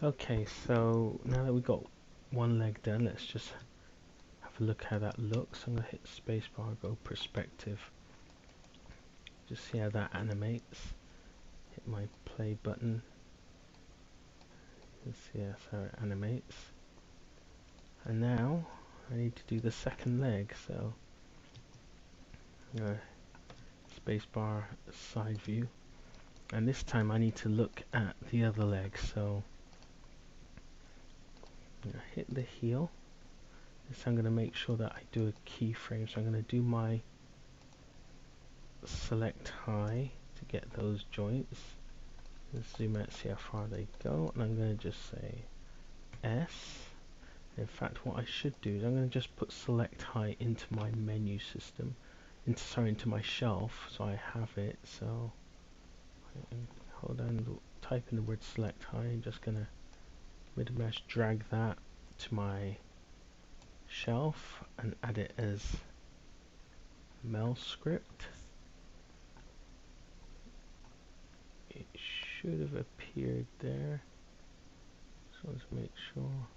Okay, so now that we've got one leg done, let's just have a look how that looks. I'm going to hit spacebar, go perspective, just see how that animates. Hit my play button, you can see that's how it animates. And now I need to do the second leg, so spacebar side view, and this time I need to look at the other leg, so hit the heel. This I'm going to make sure that I do a keyframe, so I'm going to do my select high to get those joints. Let's zoom out, see how far they go, and I'm going to just say S. In fact, what I should do is I'm going to just put select high into my menu system, into my shelf, so I have it. So hold on, type in the word select high. I'm just going to mid mesh drag that to my shelf and add it as mel script. It should have appeared there, so let's make sure.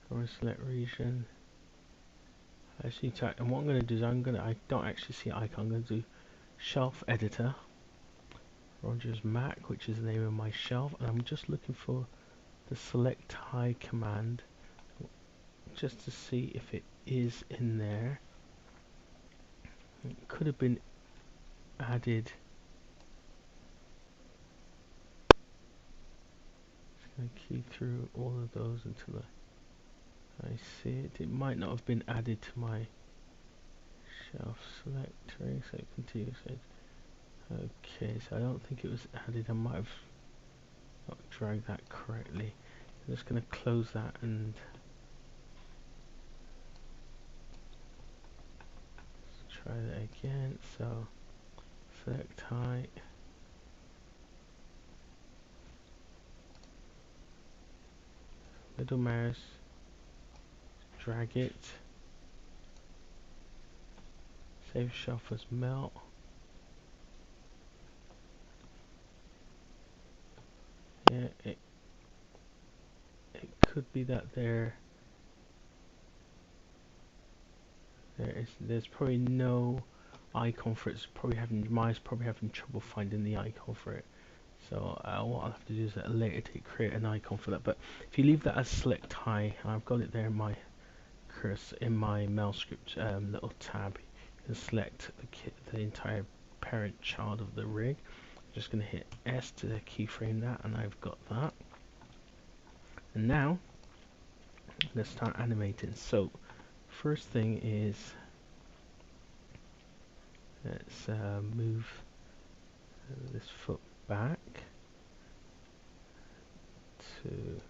Go and select region. I see tag, and what I'm going to do is I don't actually see icon. I'm going to do shelf editor, Rogers Mac, which is the name of my shelf, and I'm just looking for the select high command just to see if it is in there. It could have been added. Just going to key through all of those until I see it. It might not have been added to my shelf selector, so continue. Okay, so I don't think it was added. I might have not dragged that correctly. I'm just going to close that and try that again. So select high, middle mouse, drag it, save shelf as melt. Yeah, it could be that there's probably no icon for it. It's probably mine's probably having trouble finding the icon for it. So what I'll have to do is at a later date create an icon for that. But if you leave that as select high, I've got it there in my cursor in my mail script little tab. You can select the entire parent child of the rig. I'm just going to hit S to keyframe that, and I've got that. And now let's start animating. So first thing is let's move this foot back to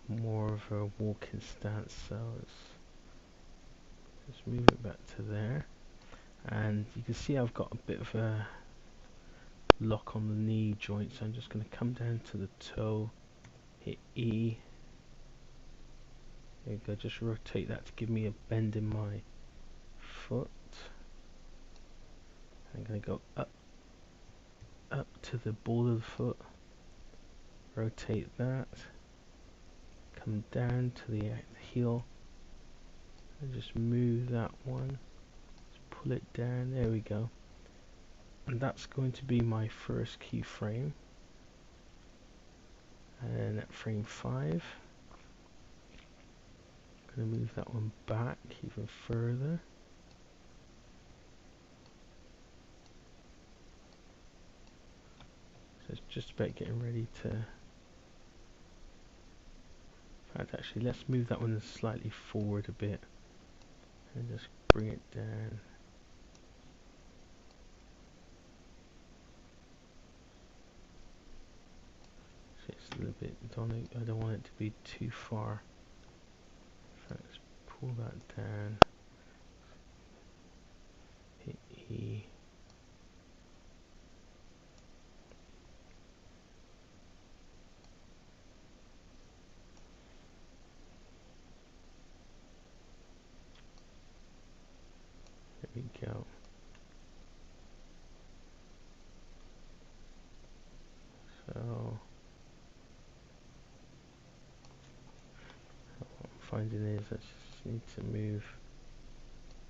more of a walking stance, so let's just move it back to there, and you can see I've got a bit of a lock on the knee joint, so I'm just going to come down to the toe, hit E, there you go, just rotate that to give me a bend in my foot. I'm going to go up to the ball of the foot, rotate that, come down to the heel, and just move that one, just pull it down, there we go. And that's going to be my first keyframe. And at frame 5, I'm going to move that one back even further. So it's just about getting ready to. In fact, actually, let's move that one slightly forward a bit and just bring it down. So it's a little bit. I don't want it to be too far. So let's pull that down. Hit E. we go. So what I'm finding is I just need to move.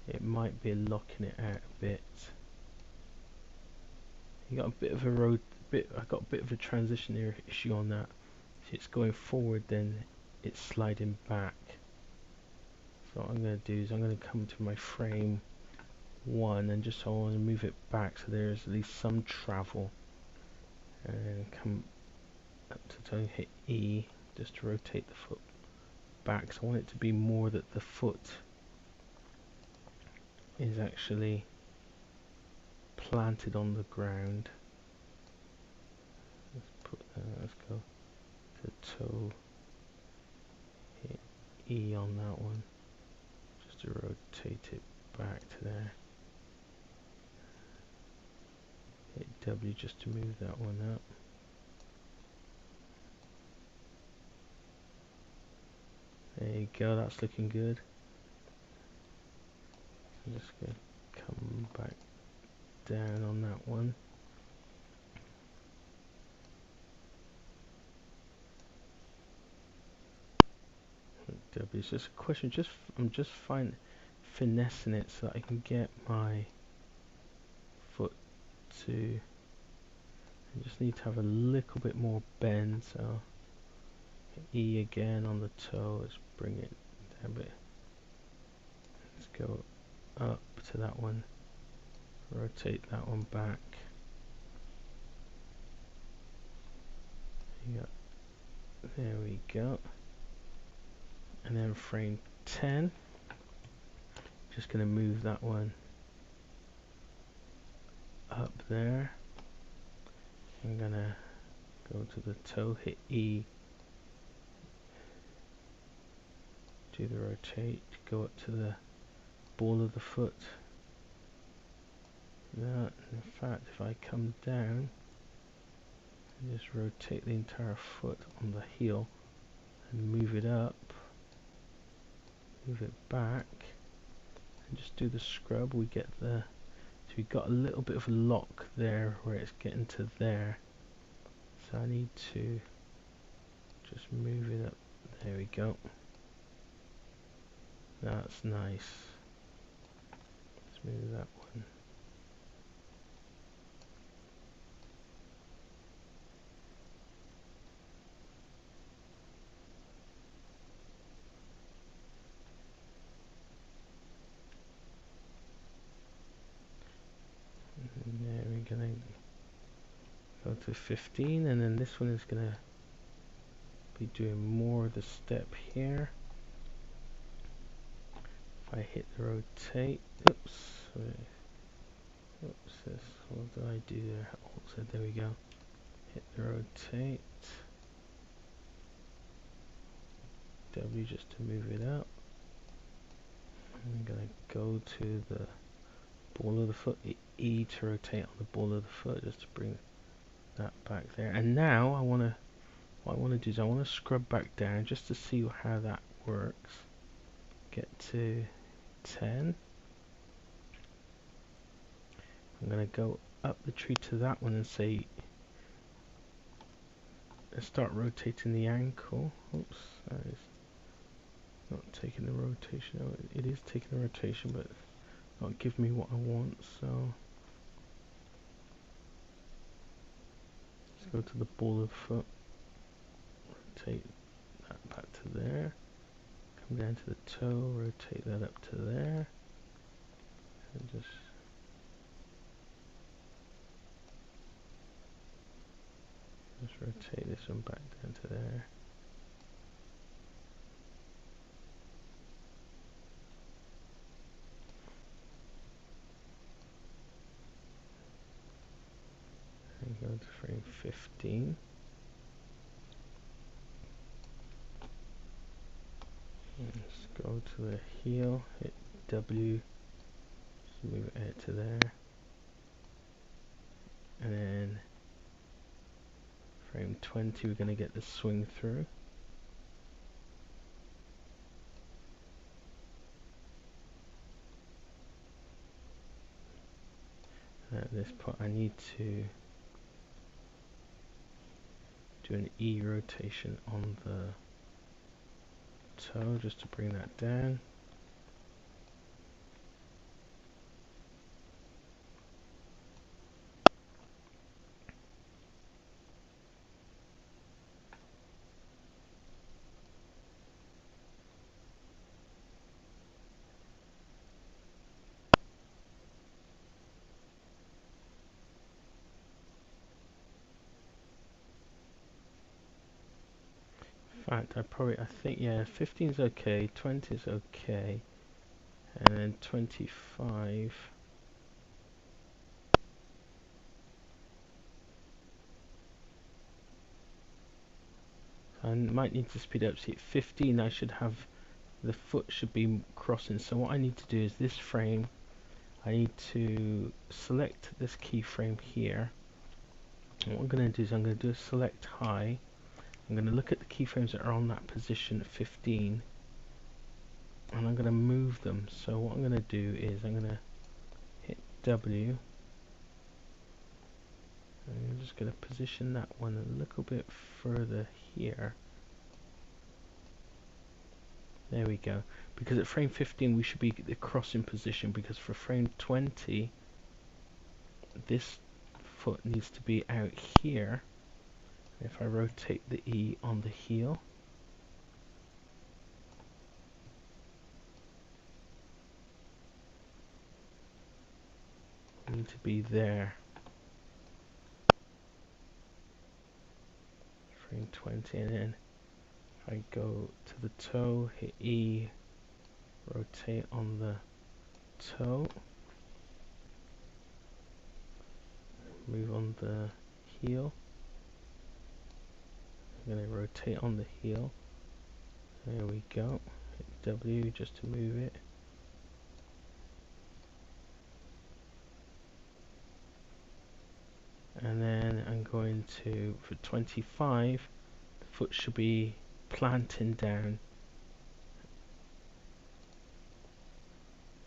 It might be locking it out a bit. You got a bit of a I got a bit of a transition issue on that. If it's going forward, then it's sliding back. So what I'm going to do is I'm going to come to my frame 1 and just I want to move it back so there's at least some travel. And come up to toe, hit E just to rotate the foot back. So I want it to be more that the foot is actually planted on the ground. Let's go to toe, hit E on that one, just to rotate it back to there. Hit W just to move that one up. There you go, that's looking good. I'm just going to come back down on that one. W, it's just a question, I'm just finessing it so that I can get my foot to, I just need to have a little bit more bend, so E again on the toe, let's bring it down a bit. Let's go up to that one, rotate that one back. There we go. And then frame 10, just going to move that one up there. I'm going to go to the toe, hit E, do the rotate, go up to the ball of the foot. That, in fact, if I come down and just rotate the entire foot on the heel and move it up, move it back, and just do the scrub, we get the, so we got a little bit of a lock there where it's getting to there. So I need to just move it up. There we go. That's nice. Let's move that one. And there we're gonna go to 15, and then this one is gonna be doing more of the step here. If I hit the rotate, oops, what did I do there? Also, there we go. Hit the rotate, W just to move it up. I'm gonna go to the ball of the foot, E to rotate on the ball of the foot, just to bring that back there. And now what I want to do is I want to scrub back down just to see how that works. Get to 10. I'm going to go up the tree to that one and say, let's start rotating the ankle. Oops, that is not taking the rotation. Oh, it is taking the rotation, but not giving me what I want. So let's go to the ball of foot, rotate that back to there, come down to the toe, rotate that up to there, and just rotate this one back down to there. And go to frame 15. Let's go to the heel, hit W, just move it out to there. And then frame 20, we're going to get the swing through. this point I need to do an E rotation on the toe just to bring that down. In fact, I think, yeah, 15 is okay, 20 is okay, and then 25. I might need to speed up. See, at 15, I should have the foot should be crossing. So what I need to do is this frame. I need to select this keyframe here. And what I'm going to do is I'm going to do a select high. I'm going to look at the keyframes that are on that position at 15, and I'm going to move them. So what I'm going to do is I'm going to hit W. I'm just going to position that one a little bit further here. There we go. Because at frame 15 we should be the crossing position, because for frame 20 this foot needs to be out here. If I rotate the E on the heel, I need to be there. Frame 20, and then if I go to the toe, hit E, rotate on the toe, move on the heel. I'm going to rotate on the heel. There we go. Hit W just to move it. And then I'm going to, for 25, the foot should be planting down.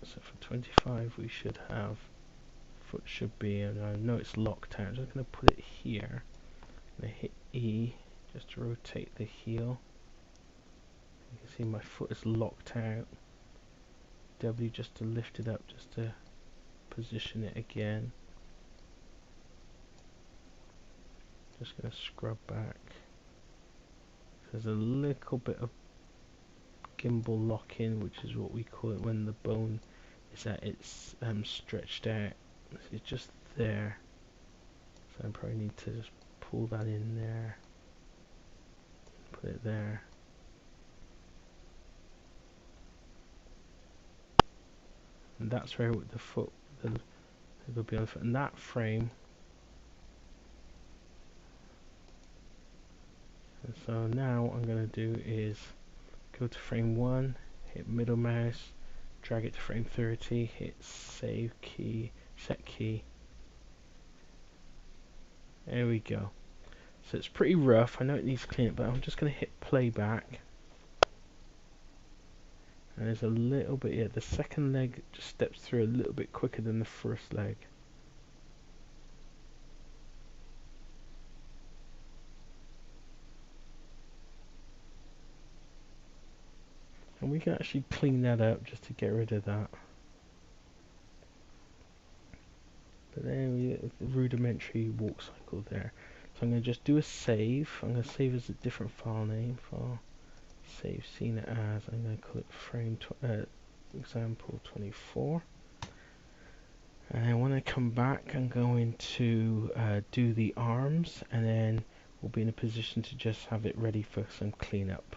So for 25 we should have, foot should be, and I know it's locked out, so I'm going to put it here. I'm going to hit E just to rotate the heel. You can see my foot is locked out. W just to lift it up, just to position it again. Just going to scrub back. There's a little bit of gimbal lock-in, which is what we call it when the bone is at its stretched out. It's just there, so I probably need to just pull that in there, put it there. And that's where the foot will be on the foot. And that frame. And so now what I'm going to do is go to frame 1, hit middle mouse, drag it to frame 30, hit save key, set key. There we go. So it's pretty rough. I know it needs cleaning, but I'm just going to hit playback. And there's a little bit, yeah, the second leg just steps through a little bit quicker than the first leg. And we can actually clean that up just to get rid of that. But there we have the rudimentary walk cycle there. So I'm going to just do a save. I'm going to save as a different file name. File save scene as. I'm going to call it frame example 24. And then when I come back, I'm going to do the arms, and then we'll be in a position to just have it ready for some cleanup.